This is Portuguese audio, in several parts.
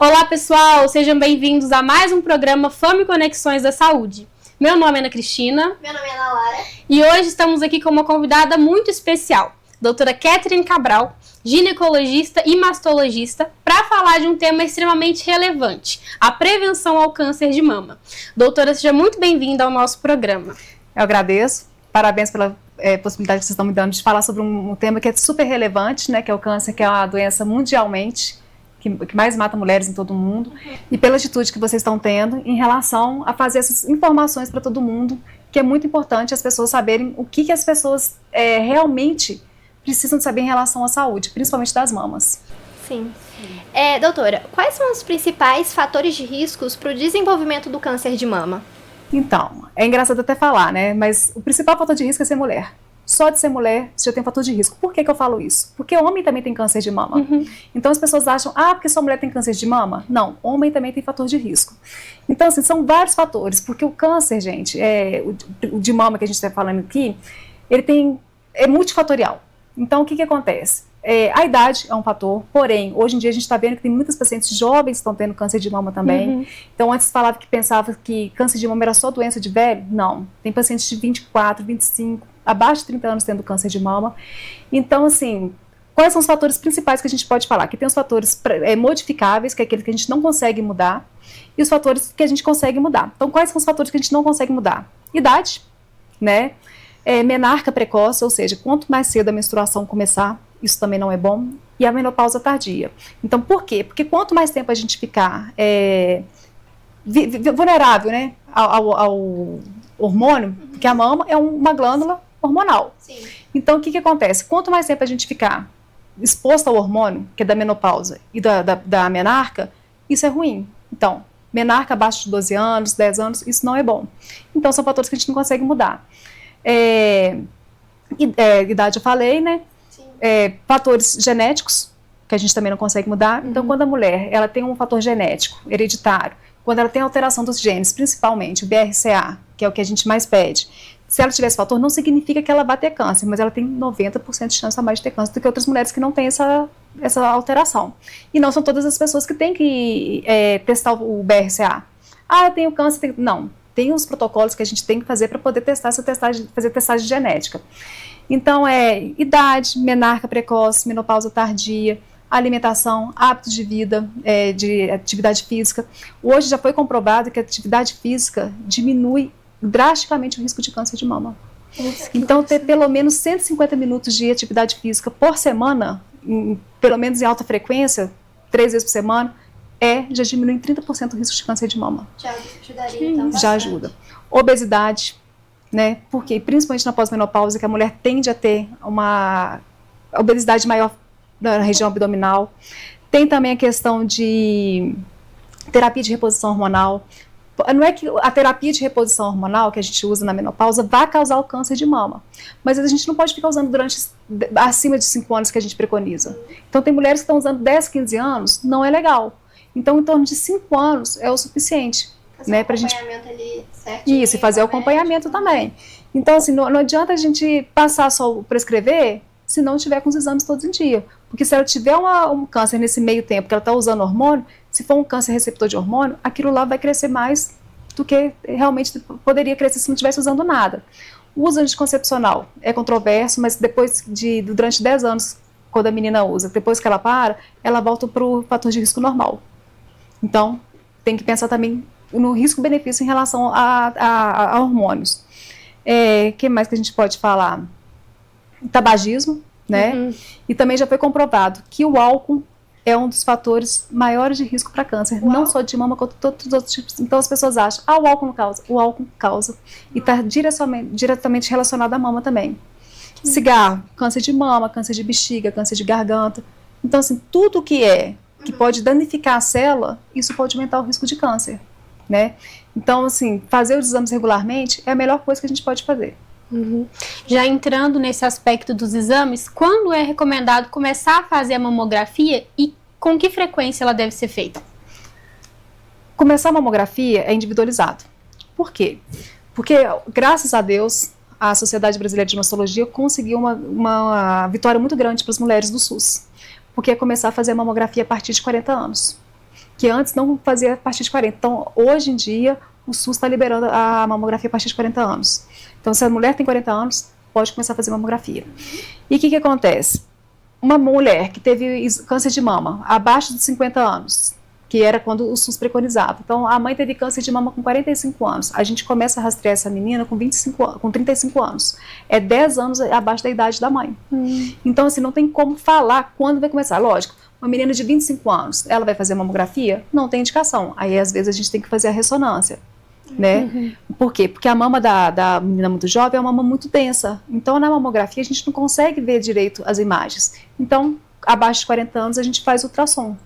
Olá pessoal, sejam bem-vindos a mais um programa Fome Conexões da Saúde. Meu nome é Ana Cristina. Meu nome é Ana Lara. E hoje estamos aqui com uma convidada muito especial, doutora Catherine Cabral, ginecologista e mastologista, para falar de um tema extremamente relevante, a prevenção ao câncer de mama. Doutora, seja muito bem-vinda ao nosso programa. Eu agradeço, parabéns pela possibilidade que vocês estão me dando de falar sobre um tema que é super relevante, né, que é o câncer, que é uma doença mundialmente que mais mata mulheres em todo o mundo, e pela atitude que vocês estão tendo em relação a fazer essas informações para todo mundo, que é muito importante as pessoas saberem o que as pessoas realmente precisam de saber em relação à saúde, principalmente das mamas. Sim. Doutora, quais são os principais fatores de riscos para o desenvolvimento do câncer de mama? Então, é engraçado até falar, né, mas o principal fator de risco é ser mulher. Só de ser mulher, você já tem um fator de risco. Por que eu falo isso? Porque homem também tem câncer de mama. Então as pessoas acham, porque só mulher tem câncer de mama? Não, homem também tem fator de risco. Então, assim, são vários fatores, porque o câncer, gente, o de mama que a gente está falando aqui, ele é multifatorial. Então, o que acontece? A idade é um fator, porém, hoje em dia a gente está vendo que tem muitas pacientes jovens que estão tendo câncer de mama também. Então, antes falava que pensava que câncer de mama era só doença de velho. Não, tem pacientes de 24, 25, abaixo de 30 anos tendo câncer de mama. Então, assim, quais são os fatores principais que a gente pode falar? Que tem os fatores modificáveis, que é aqueles que a gente não consegue mudar, e os fatores que a gente consegue mudar. Então, quais são os fatores que a gente não consegue mudar? Idade, né? Menarca precoce, ou seja, quanto mais cedo a menstruação começar, isso também não é bom, e a menopausa tardia. Então, por quê? Porque quanto mais tempo a gente ficar vulnerável, né, ao hormônio, porque a mama é uma glândula hormonal. Sim. Então, o que acontece? Quanto mais tempo a gente ficar exposto ao hormônio, que é da menopausa e da menarca, isso é ruim. Então, menarca abaixo de 12 anos, 10 anos, isso não é bom. Então, são fatores que a gente não consegue mudar. Idade eu falei, né? Fatores genéticos, que a gente também não consegue mudar. Então, quando a mulher ela tem um fator genético, hereditário, quando ela tem alteração dos genes, principalmente o BRCA, que é o que a gente mais pede, se ela tiver esse fator, não significa que ela vai ter câncer, mas ela tem 90% de chance a mais de ter câncer do que outras mulheres que não têm essa alteração. E não são todas as pessoas que têm que testar o BRCA. Eu tenho câncer, não. Tem os protocolos que a gente tem que fazer para poder fazer testagem genética. Então, idade, menarca precoce, menopausa tardia, alimentação, hábitos de vida, de atividade física. Hoje já foi comprovado que a atividade física diminui drasticamente o risco de câncer de mama. Então, ter pelo menos 150 minutos de atividade física por semana, pelo menos em alta frequência, 3 vezes por semana, já diminui em 30% o risco de câncer de mama. Já ajudaria, então, bastante. Já ajuda. Obesidade, né? Porque, principalmente na pós-menopausa, que a mulher tende a ter uma obesidade maior na região abdominal. Tem também a questão de terapia de reposição hormonal. Não é que a terapia de reposição hormonal que a gente usa na menopausa vai causar o câncer de mama, mas a gente não pode ficar usando acima de 5 anos que a gente preconiza. Então, tem mulheres que estão usando 10, 15 anos, não é legal. Então, em torno de 5 anos é o suficiente. Fazer né, o acompanhamento ali certinho. Isso, e fazer o acompanhamento também. Então, assim, não adianta a gente passar só prescrever se não tiver com os exames todos em dia. Porque se ela tiver um câncer nesse meio tempo que ela está usando hormônio, se for um câncer receptor de hormônio, aquilo lá vai crescer mais do que realmente poderia crescer se não estivesse usando nada. O uso anticoncepcional é controverso, mas durante 10 anos, quando a menina usa, depois que ela para, ela volta para o fator de risco normal. Então, tem que pensar também no risco-benefício em relação a hormônios. Que mais que a gente pode falar? Tabagismo, né? E também já foi comprovado que o álcool é um dos fatores maiores de risco para câncer, não só de mama, quanto todos os outros tipos. Então as pessoas acham, o álcool não causa. O álcool causa. E está diretamente relacionado à mama também. Cigarro, câncer de mama, câncer de bexiga, câncer de garganta. Então, assim, tudo que pode danificar a célula, isso pode aumentar o risco de câncer, né? Então, assim, fazer os exames regularmente é a melhor coisa que a gente pode fazer. Já entrando nesse aspecto dos exames, quando é recomendado começar a fazer a mamografia e com que frequência ela deve ser feita? Começar a mamografia é individualizado. Por quê? Porque, graças a Deus, a Sociedade Brasileira de Mastologia conseguiu uma vitória muito grande para as mulheres do SUS. Porque é começar a fazer a mamografia a partir de 40 anos. que antes não fazia a partir de 40. Então, hoje em dia, o SUS está liberando a mamografia a partir de 40 anos. Então, se a mulher tem 40 anos, pode começar a fazer mamografia. E o que acontece? Uma mulher que teve câncer de mama abaixo de 50 anos, que era quando o SUS preconizava. Então, a mãe teve câncer de mama com 45 anos. A gente começa a rastrear essa menina com 35 anos. É 10 anos abaixo da idade da mãe. Então, assim, não tem como falar quando vai começar. Lógico, uma menina de 25 anos, ela vai fazer mamografia? Não tem indicação. Aí, às vezes, a gente tem que fazer a ressonância. Né? Por quê? Porque a mama da menina muito jovem é uma mama muito densa. Então, na mamografia, a gente não consegue ver direito as imagens. Então, abaixo de 40 anos, a gente faz ultrassom.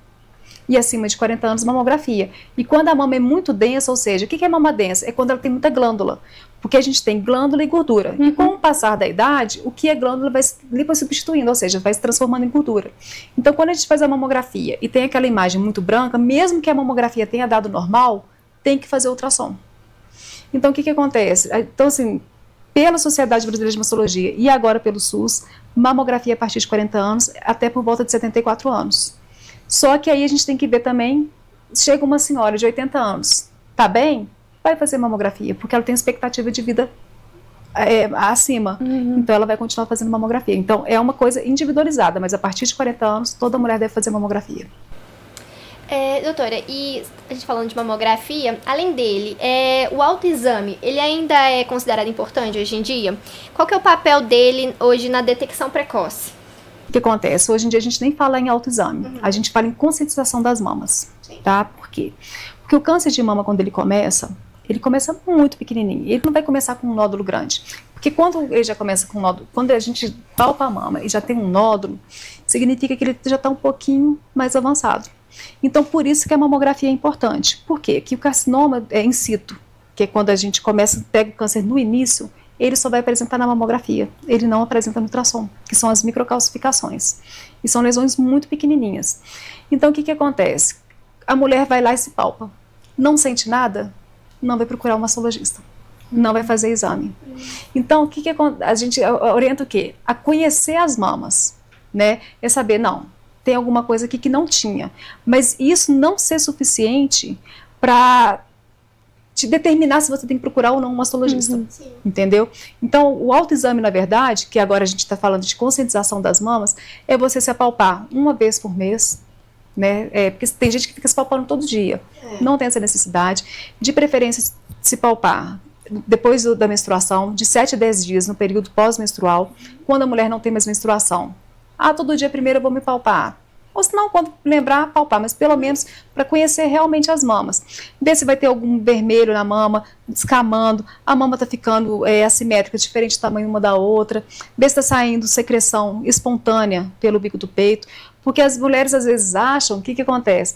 E acima de 40 anos, mamografia. E quando a mama é muito densa, ou seja, o que é mama densa? É quando ela tem muita glândula. Porque a gente tem glândula e gordura. E com o passar da idade, o que é glândula vai lipossubstituindo, ou seja, vai se transformando em gordura. Então, quando a gente faz a mamografia e tem aquela imagem muito branca, mesmo que a mamografia tenha dado normal, tem que fazer ultrassom. Então, o que acontece? Então, assim, pela Sociedade Brasileira de Mastologia e agora pelo SUS, mamografia a partir de 40 anos até por volta de 74 anos. Só que aí a gente tem que ver também, chega uma senhora de 80 anos, tá bem? Vai fazer mamografia, porque ela tem expectativa de vida acima. Então, ela vai continuar fazendo mamografia. Então, é uma coisa individualizada, mas a partir de 40 anos, toda mulher deve fazer mamografia. Doutora, e a gente falando de mamografia, além dele, o autoexame, ele ainda é considerado importante hoje em dia? Qual que é o papel dele hoje na detecção precoce? O que acontece? Hoje em dia a gente nem fala em autoexame, a gente fala em conscientização das mamas, tá? Por quê? Porque o câncer de mama, quando ele começa muito pequenininho, ele não vai começar com um nódulo grande, porque quando ele já começa com um nódulo, quando a gente palpa a mama e já tem um nódulo, significa que ele já está um pouquinho mais avançado. Então, por isso que a mamografia é importante. Por quê? Que o carcinoma in situ, que é quando a gente pega o câncer no início, ele só vai apresentar na mamografia, ele não apresenta no ultrassom, que são as microcalcificações. E são lesões muito pequenininhas. Então, o que acontece? A mulher vai lá e se palpa. Não sente nada? Não vai procurar um mastologista. Não vai fazer exame. Então, a gente orienta o quê? A conhecer as mamas, né? É saber, não, tem alguma coisa aqui que não tinha. Mas isso não ser suficiente para te determinar se você tem que procurar ou não um mastologista. Entendeu? Então, o autoexame, na verdade, que agora a gente está falando de conscientização das mamas, é você se apalpar uma vez por mês, né? Porque tem gente que fica se palpando todo dia. Não tem essa necessidade. De preferência, se palpar depois da menstruação, de 7 a 10 dias no período pós-menstrual, quando a mulher não tem mais menstruação. Todo dia primeiro eu vou me palpar. Ou se não, quando lembrar, palpar, mas pelo menos para conhecer realmente as mamas. Ver se vai ter algum vermelho na mama, descamando, a mama está ficando assimétrica, diferente do tamanho uma da outra. Ver se está saindo secreção espontânea pelo bico do peito, porque as mulheres às vezes acham, o que acontece?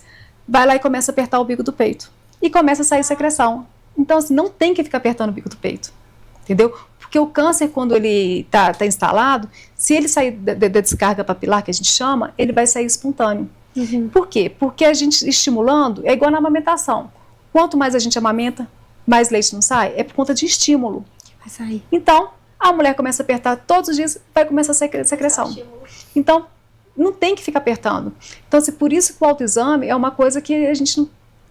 Vai lá e começa a apertar o bico do peito, e começa a sair secreção. Então, assim, não tem que ficar apertando o bico do peito, entendeu? Porque o câncer, quando ele está instalado, se ele sair da descarga papilar, que a gente chama, ele vai sair espontâneo. Por quê? Porque a gente estimulando é igual na amamentação. Quanto mais a gente amamenta, mais leite não sai, é por conta de estímulo. Vai sair. Então, a mulher começa a apertar todos os dias, vai começar a sair secreção. Então, não tem que ficar apertando. Então, assim, por isso que o autoexame é uma coisa que a gente não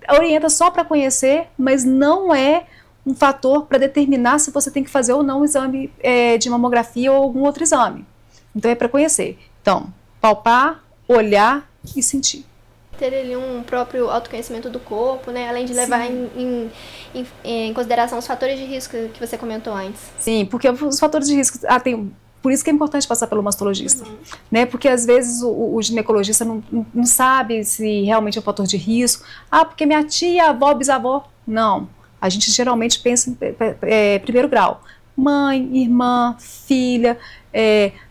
orienta só para conhecer, mas não é um fator para determinar se você tem que fazer ou não um exame de mamografia ou algum outro exame. Então, é para conhecer. Então, palpar, olhar e sentir. Ter ali um próprio autoconhecimento do corpo, né? Além de levar em consideração os fatores de risco que você comentou antes. Sim, porque os fatores de risco... por isso que é importante passar pelo mastologista, né? Porque às vezes o ginecologista não sabe se realmente é um fator de risco. Porque minha tia, avó, bisavó... Não. A gente geralmente pensa em primeiro grau. Mãe, irmã, filha,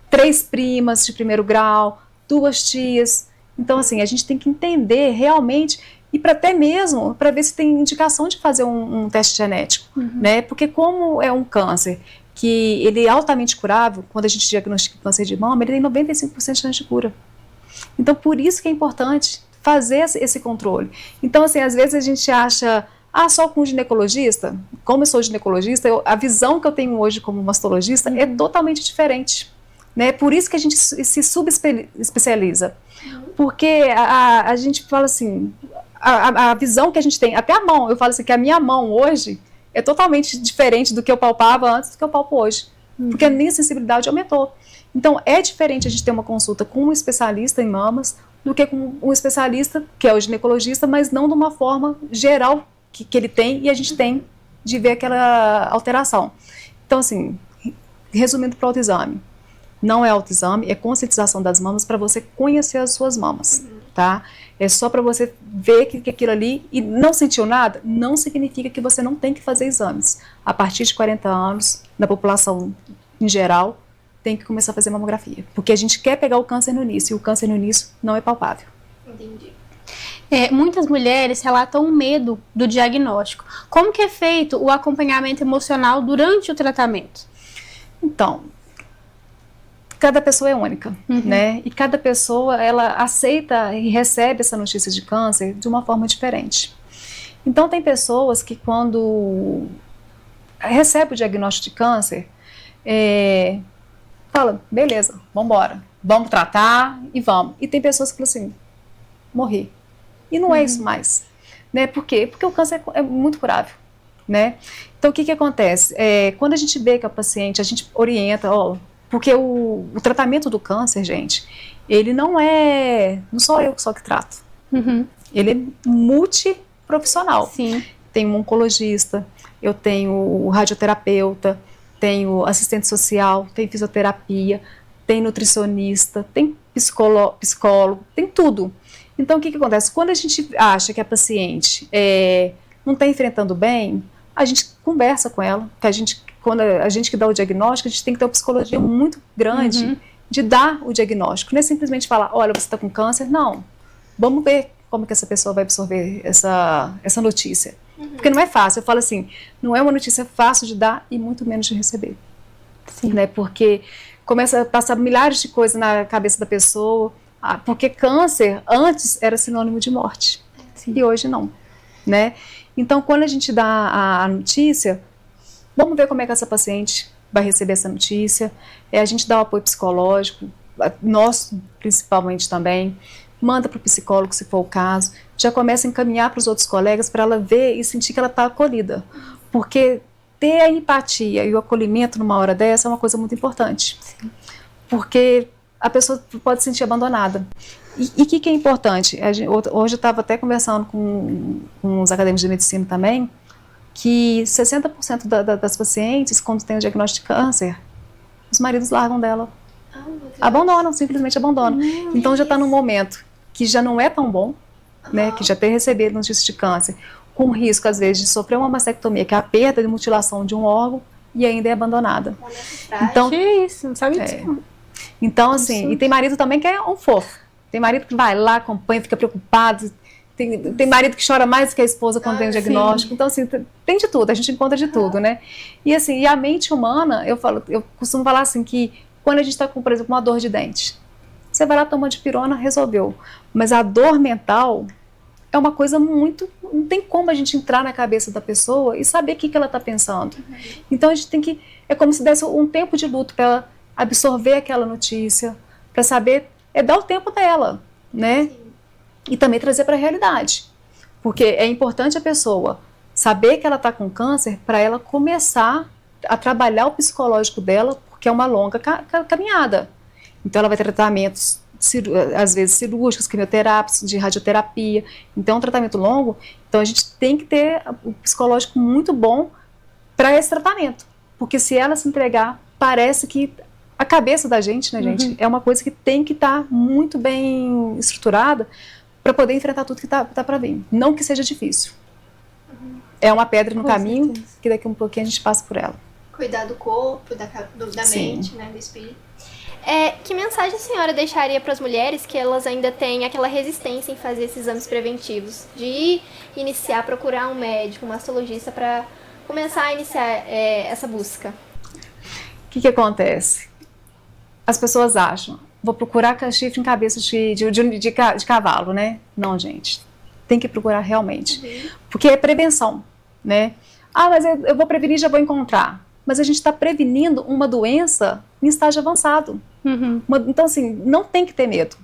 3 primas de primeiro grau, 2 tias. Então, assim, a gente tem que entender realmente, e até mesmo para ver se tem indicação de fazer um teste genético, né? Porque como é um câncer que ele é altamente curável, quando a gente diagnostica câncer de mama, ele tem 95% de chance de cura. Então, por isso que é importante fazer esse controle. Então, assim, às vezes a gente acha... só com o ginecologista? Como eu sou ginecologista, a visão que eu tenho hoje como mastologista é totalmente diferente, né? Por isso que a gente se subespecializa. Porque a gente fala assim, a visão que a gente tem, até a mão, eu falo assim, que a minha mão hoje é totalmente diferente do que eu palpava antes do que eu palpo hoje, porque a minha sensibilidade aumentou. Então, é diferente a gente ter uma consulta com um especialista em mamas do que com um especialista, que é o ginecologista, mas não de uma forma geral que ele tem e a gente tem de ver aquela alteração. Então, assim, resumindo para o autoexame, não é autoexame, é conscientização das mamas para você conhecer as suas mamas, tá? É só para você ver que aquilo ali, e não sentiu nada, não significa que você não tem que fazer exames. A partir de 40 anos, na população em geral, tem que começar a fazer mamografia, porque a gente quer pegar o câncer no início, e o câncer no início não é palpável. Entendi. Muitas mulheres relatam um medo do diagnóstico. Como que é feito o acompanhamento emocional durante o tratamento? Então, cada pessoa é única, né? E cada pessoa, ela aceita e recebe essa notícia de câncer de uma forma diferente. Então, tem pessoas que quando recebe o diagnóstico de câncer, fala, beleza, vamos embora, vamos tratar e vamos. E tem pessoas que falam assim, morri. E não é isso mais, né? Por quê? Porque o câncer é muito curável, né? Então, o que acontece? Quando a gente vê que a paciente, a gente orienta, porque o tratamento do câncer, gente, ele não sou eu só que trato. Ele é multiprofissional. Sim. Tem um oncologista, eu tenho o radioterapeuta, tenho assistente social, tem fisioterapia, tem nutricionista, tem psicólogo, tem tudo. Então, o que acontece? Quando a gente acha que a paciente não está enfrentando bem, a gente conversa com ela, que quando a gente que dá o diagnóstico, a gente tem que ter uma psicologia muito grande de dar o diagnóstico. Não é simplesmente falar, olha, você está com câncer. Não. Vamos ver como que essa pessoa vai absorver essa notícia. Porque não é fácil. Eu falo assim, não é uma notícia fácil de dar e muito menos de receber. Sim. Né? Porque começa a passar milhares de coisas na cabeça da pessoa. Porque câncer antes era sinônimo de morte. Sim. E hoje não. Né? Então, quando a gente dá a notícia, vamos ver como é que essa paciente vai receber essa notícia. A gente dá o apoio psicológico, nós principalmente também, manda para o psicólogo se for o caso, já começa a encaminhar para os outros colegas para ela ver e sentir que ela está acolhida. Porque ter a empatia e o acolhimento numa hora dessa é uma coisa muito importante. Sim. Porque a pessoa pode se sentir abandonada. E o que é importante? Hoje eu estava até conversando com os acadêmicos de medicina também, que 60% das pacientes, quando tem o diagnóstico de câncer, os maridos largam dela. Abandonam, simplesmente abandonam. Então já está num momento que já não é tão bom, né, que já tem recebido notícia de câncer, com risco, às vezes, de sofrer uma mastectomia, que é a perda de mutilação de um órgão, e ainda é abandonada. Então, que isso, não sabe disso. Então, assim, e tem marido também que é um fofo. Tem marido que vai lá, acompanha, fica preocupado. Tem marido que chora mais que a esposa quando tem o diagnóstico. Sim. Então, assim, tem de tudo, a gente encontra de tudo, né? E assim, e a mente humana, eu costumo falar assim que quando a gente está com, por exemplo, uma dor de dente, você vai lá, toma dipirona, resolveu. Mas a dor mental é uma coisa muito... Não tem como a gente entrar na cabeça da pessoa e saber o que ela está pensando. Então, a gente tem que... É como se desse um tempo de luto para ela absorver aquela notícia, para saber... dar o tempo dela, né? Sim. E também trazer para a realidade. Porque é importante a pessoa saber que ela está com câncer para ela começar a trabalhar o psicológico dela, porque é uma longa caminhada. Então, ela vai ter tratamentos, às vezes cirúrgicos, quimioterápicos, de radioterapia. Então, é um tratamento longo. Então, a gente tem que ter o psicológico muito bom para esse tratamento. Porque se ela se entregar, parece que a cabeça da gente, né, gente, é uma coisa que tem que estar muito bem estruturada para poder enfrentar tudo que tá para vir. Não que seja difícil. É uma pedra no caminho, que daqui a um pouquinho a gente passa por ela. Cuidar do corpo, da mente, né, do espírito. Que mensagem a senhora deixaria para as mulheres que elas ainda têm aquela resistência em fazer esses exames preventivos? De iniciar, procurar um médico, um mastologista para começar a iniciar essa busca? O que acontece? As pessoas acham, vou procurar chifre em cabeça de cavalo, né? Não, gente. Tem que procurar realmente. Porque é prevenção, né? Mas eu vou prevenir, já vou encontrar. Mas a gente está prevenindo uma doença em estágio avançado. Então, assim, não tem que ter medo.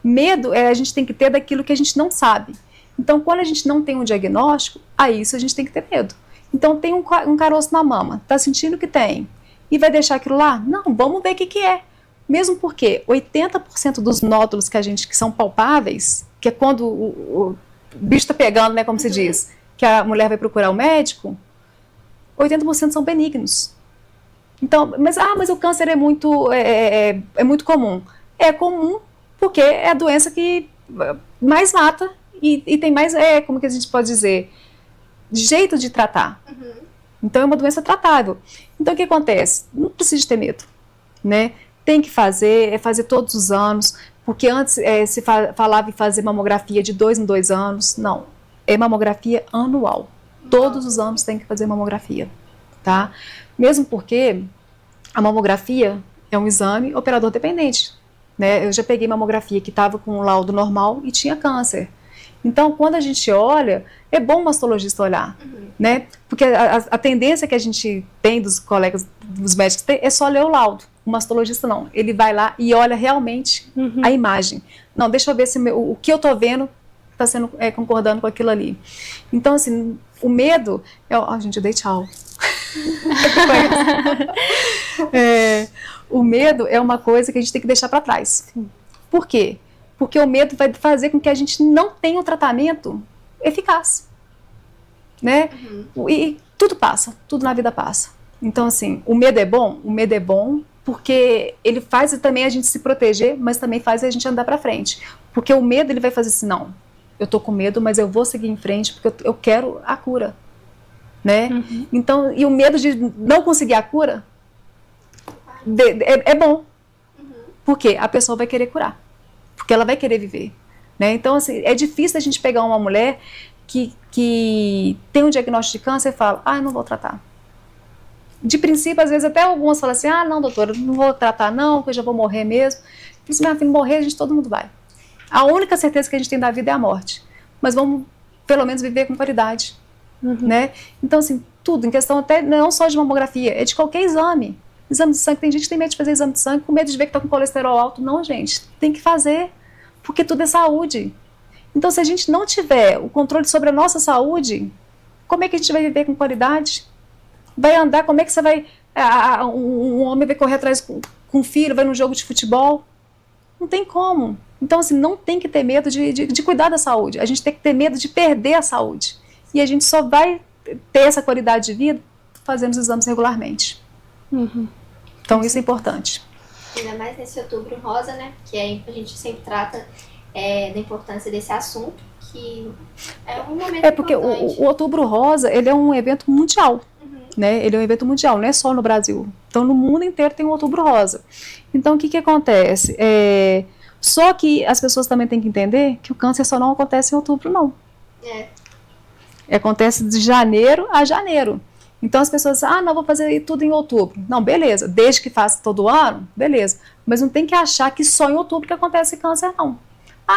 Medo a gente tem que ter daquilo que a gente não sabe. Então, quando a gente não tem um diagnóstico, a isso a gente tem que ter medo. Então, tem um caroço na mama, tá sentindo que tem, e vai deixar aquilo lá? Não, vamos ver o que é. Mesmo porque 80% dos nódulos que são palpáveis, que é quando o bicho está pegando, né, como se diz, que a mulher vai procurar o médico, 80% são benignos. Então, mas o câncer é muito comum. É comum porque é a doença que mais mata e tem mais, como que a gente pode dizer, jeito de tratar. Então é uma doença tratável. Então o que acontece? Não precisa ter medo, né? Tem que fazer, fazer todos os anos, porque antes se falava em fazer mamografia de 2 em 2 anos. Não, é mamografia anual. Todos os anos tem que fazer mamografia, tá? Mesmo porque a mamografia é um exame operador dependente, né? Eu já peguei mamografia que estava com um laudo normal e tinha câncer. Então, quando a gente olha, é bom o mastologista olhar, né? Porque a tendência que a gente tem dos colegas, dos médicos, é só ler o laudo. O mastologista não, ele vai lá e olha realmente a imagem. Não, deixa eu ver se o que eu estou vendo está sendo concordando com aquilo ali. Então, assim, o medo gente, eu dei tchau. O medo é uma coisa que a gente tem que deixar para trás. Por quê? Porque o medo vai fazer com que a gente não tenha um tratamento eficaz, né? E tudo passa, tudo na vida passa. Então, assim, o medo é bom? O medo é bom porque ele faz também a gente se proteger, mas também faz a gente andar para frente. Porque o medo, ele vai fazer assim, não, eu tô com medo, mas eu vou seguir em frente porque eu quero a cura, né? Então, e o medo de não conseguir a cura é bom, porque a pessoa vai querer curar, porque ela vai querer viver, né? Então, assim, é difícil a gente pegar uma mulher que tem um diagnóstico de câncer e fala, eu não vou tratar. De princípio, às vezes, até algumas falam assim, não, doutora, não vou tratar não, porque eu já vou morrer mesmo. Se minha filha morrer, todo mundo vai. A única certeza que a gente tem da vida é a morte. Mas vamos, pelo menos, viver com qualidade, né? Então, assim, tudo, em questão até não só de mamografia, é de qualquer exame. Exame de sangue, tem gente que tem medo de fazer exame de sangue, com medo de ver que está com colesterol alto. Não, gente, tem que fazer, porque tudo é saúde. Então, se a gente não tiver o controle sobre a nossa saúde, como é que a gente vai viver com qualidade? Vai andar, como é que você vai... um homem vai correr atrás com um filho, vai num jogo de futebol? Não tem como. Então, assim, não tem que ter medo de cuidar da saúde. A gente tem que ter medo de perder a saúde. E a gente só vai ter essa qualidade de vida fazendo os exames regularmente. Então, isso é importante. Ainda mais nesse Outubro Rosa, né? Que a gente sempre trata da importância desse assunto, que é um momento porque importante. o Outubro Rosa, ele é um evento mundial. Né? Ele é um evento mundial, não é só no Brasil. Então, no mundo inteiro tem o Outubro Rosa. Então, o que acontece? Só que as pessoas também têm que entender que o câncer só não acontece em outubro, não. Acontece de janeiro a janeiro. Então, as pessoas dizem, não, vou fazer tudo em outubro. Não, beleza. Desde que faça todo ano, beleza. Mas não tem que achar que só em outubro que acontece câncer, não.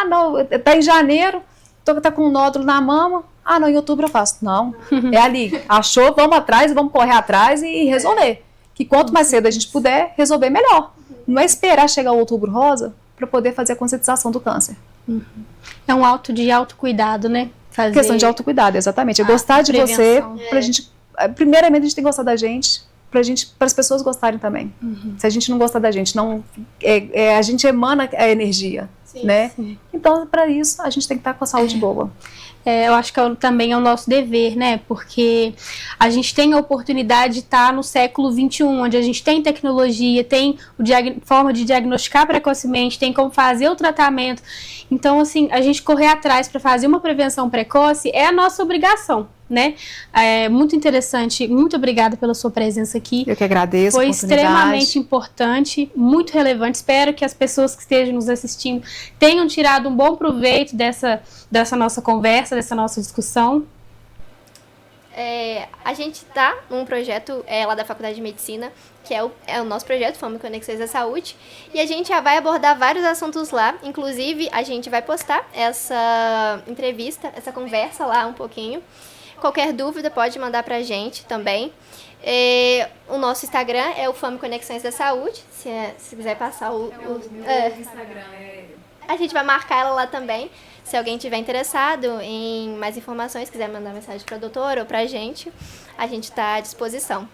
Não, tá em janeiro, tá com um nódulo na mama, não, em outubro eu faço. Não, é ali. Achou, vamos atrás, vamos correr atrás e resolver. Que quanto mais cedo a gente puder resolver, melhor. Não é esperar chegar o Outubro Rosa para poder fazer a conscientização do câncer. É um autocuidado, né? Questão de autocuidado, exatamente. É gostar de você, pra gente... Primeiramente, a gente tem que gostar da gente, para as pessoas gostarem também. Se a gente não gostar da gente, a gente emana a energia, né? Sim. Então, para isso, a gente tem que estar com a saúde boa. Eu acho que também é o nosso dever, né? Porque a gente tem a oportunidade de estar no século XXI, onde a gente tem tecnologia, tem forma de diagnosticar precocemente, tem como fazer o tratamento. Então, assim, a gente correr atrás para fazer uma prevenção precoce é a nossa obrigação, né? É muito interessante. Muito obrigada pela sua presença aqui. Eu que agradeço. Foi extremamente importante, muito relevante. Espero que as pessoas que estejam nos assistindo tenham tirado um bom proveito dessa nossa conversa, dessa nossa discussão. A gente está num projeto lá da Faculdade de Medicina, que é o nosso projeto, Fome Conexões da Saúde, e a gente já vai abordar vários assuntos lá. Inclusive, a gente vai postar essa entrevista, essa conversa lá um pouquinho. Qualquer dúvida pode mandar pra gente também. O nosso Instagram é o Fome Conexões da Saúde, se quiser passar o Instagram A gente vai marcar ela lá também. Se alguém tiver interessado em mais informações, quiser mandar mensagem para a doutora ou para a gente está à disposição.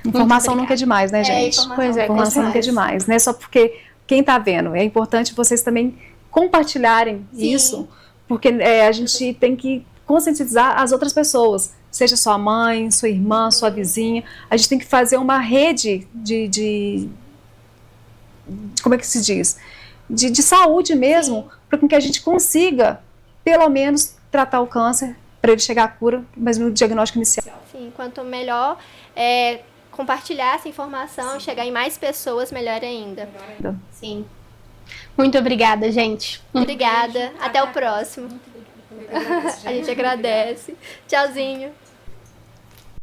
Informação nunca é demais, né, gente? Informação nunca é demais, né? Só porque quem está vendo, é importante vocês também compartilharem isso, porque a gente tem que conscientizar as outras pessoas, seja sua mãe, sua irmã, sua vizinha. A gente tem que fazer uma rede de como é que se diz? De saúde mesmo, para que a gente consiga, pelo menos, tratar o câncer, para ele chegar à cura, mas no diagnóstico inicial. Sim, quanto melhor compartilhar essa informação, chegar em mais pessoas, melhor ainda. Sim. Muito obrigada, gente. Obrigada. Até o próximo. A gente agradece. Tchauzinho.